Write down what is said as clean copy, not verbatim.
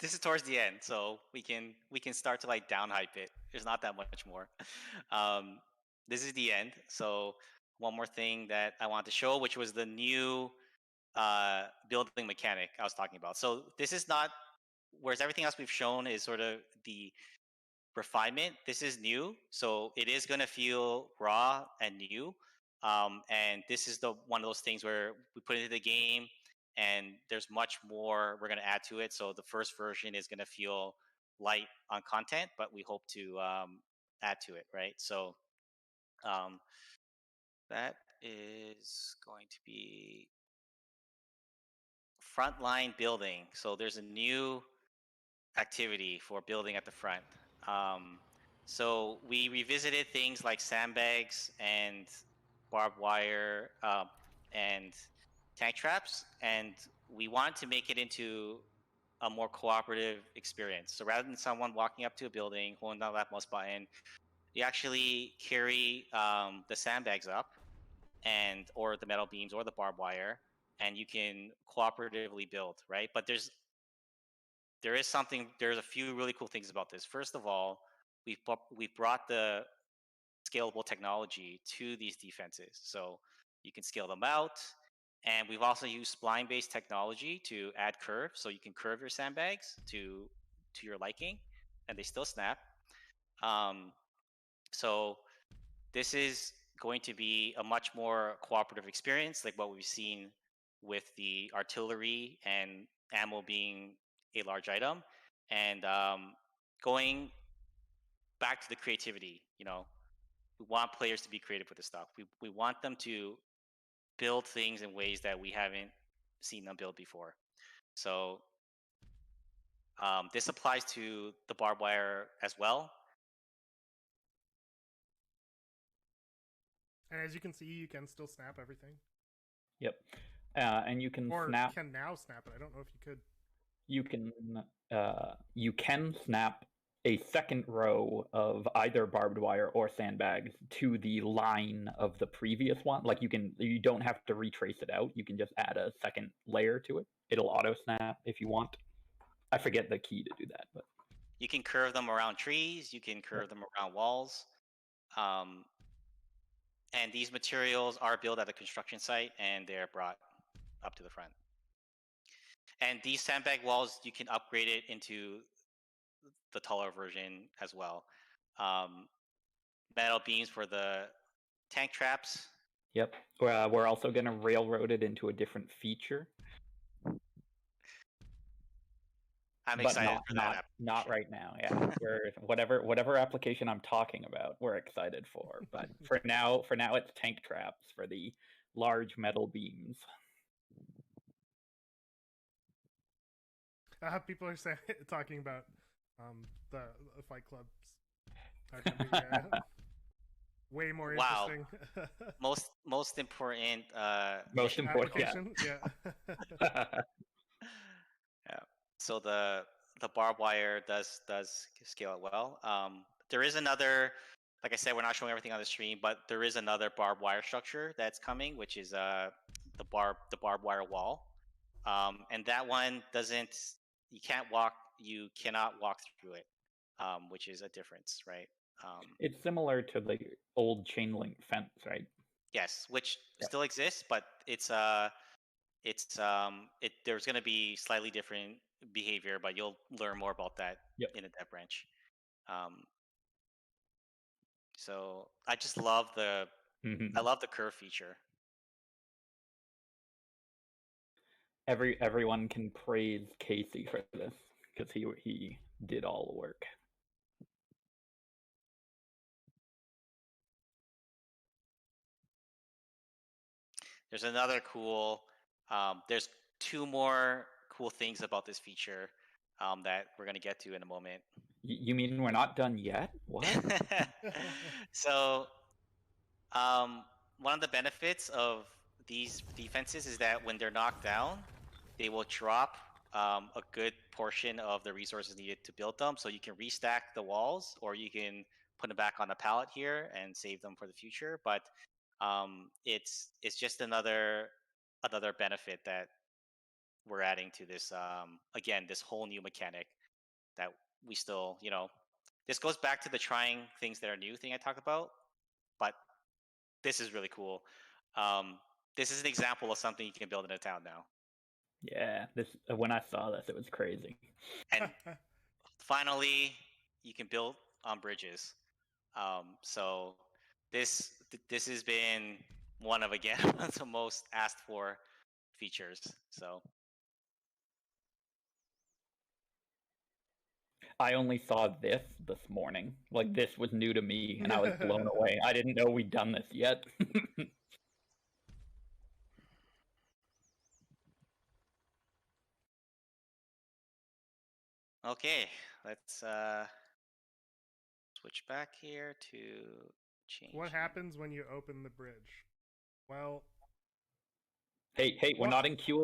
this is towards the end, so we can start to like down hype it. There's not that much more. Um, this is the end. So one more thing that I want to show, which was the new building mechanic I was talking about. So this is not, whereas everything else we've shown is sort of the refinement. This is new, so it is going to feel raw and new. And this is the one of those things where we put it into the game, and there's much more we're going to add to it. So the first version is going to feel light on content, but we hope to add to it, right? So um, that is going to be frontline building. So there's a new activity for building at the front. Um, so we revisited things like sandbags and barbed wire and tank traps, and we wanted to make it into a more cooperative experience. So rather than someone walking up to a building, holding down that mouse button, you actually carry the sandbags up and or the metal beams or the barbed wire, and you can cooperatively build, right? But there's a few really cool things about this. First of all, we've brought the scalable technology to these defenses, so you can scale them out. And we've also used spline based technology to add curve, so you can curve your sandbags to your liking, and they still snap. um, so this is going to be a much more cooperative experience, like what we've seen with the artillery and ammo being a large item. And going back to the creativity, we want players to be creative with this stuff. We want them to build things in ways that we haven't seen them build before. So this applies to the barbed wire as well. And as you can see, you can still snap everything. Yep. And you can or snap. Can now snap it. I don't know if you could. You can snap a second row of either barbed wire or sandbags to the line of the previous one. Like you don't have to retrace it out. You can just add a second layer to it. It'll auto snap if you want. I forget the key to do that, but you can curve them around trees. You can curve them around walls. And these materials are built at a construction site, and they're brought up to the front. And these sandbag walls, you can upgrade it into the taller version as well. Metal beams for the tank traps. Yep. We're also going to railroad it into a different feature. I'm excited for that. Not right now. Yeah, we're whatever application I'm talking about, we're excited for. But for now, it's tank traps for the large metal beams. People are talking about the Fight Clubs are gonna be way more interesting. most important. Most important. Yeah. Yeah. So the barbed wire does scale it well. There is another, like I said, we're not showing everything on the stream, but there is another barbed wire structure that's coming, which is the barbed wire wall. And that one you cannot walk through it, which is a difference, right? It's similar to the old chain link fence, right? Yes, which still exists, but there's going to be slightly different behavior, but you'll learn more about that in the dev branch. So I just love the curve feature. Everyone can praise Casey for this because he did all the work. There's another cool. There's two more cool things about this feature that we're going to get to in a moment. You mean we're not done yet? What? So, one of the benefits of these defenses is that when they're knocked down, they will drop a good portion of the resources needed to build them. So you can restack the walls, or you can put them back on a pallet here and save them for the future. But it's just another benefit that we're adding to this again, this whole new mechanic that we still, this goes back to the trying things that are new thing I talked about, but this is really cool. This is an example of something you can build in a town now. Yeah, this when I saw this, it was crazy. And finally, you can build on bridges. So this has been one of, again, the most asked for features. So I only saw this morning. Like, this was new to me, and I was blown away. I didn't know we'd done this yet. okay, let's switch back here to change. What happens when you open the bridge? Well, hey, we're not in Q